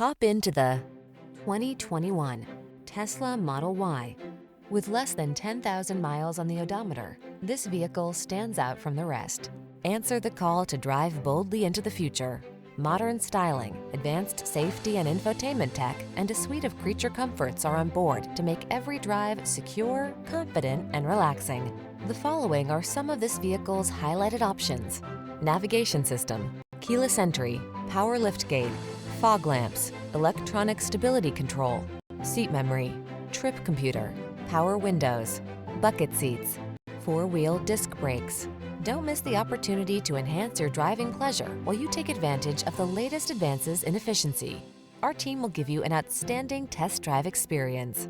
Hop into the 2021 Tesla Model Y. With less than 10,000 miles on the odometer, this vehicle stands out from the rest. Answer the call to drive boldly into the future. Modern styling, advanced safety and infotainment tech, and a suite of creature comforts are on board to make every drive secure, confident, and relaxing. The following are some of this vehicle's highlighted options: navigation system, keyless entry, power liftgate, fog lamps, electronic stability control, seat memory, trip computer, power windows, bucket seats, four-wheel disc brakes. Don't miss the opportunity to enhance your driving pleasure while you take advantage of the latest advances in efficiency. Our team will give you an outstanding test drive experience.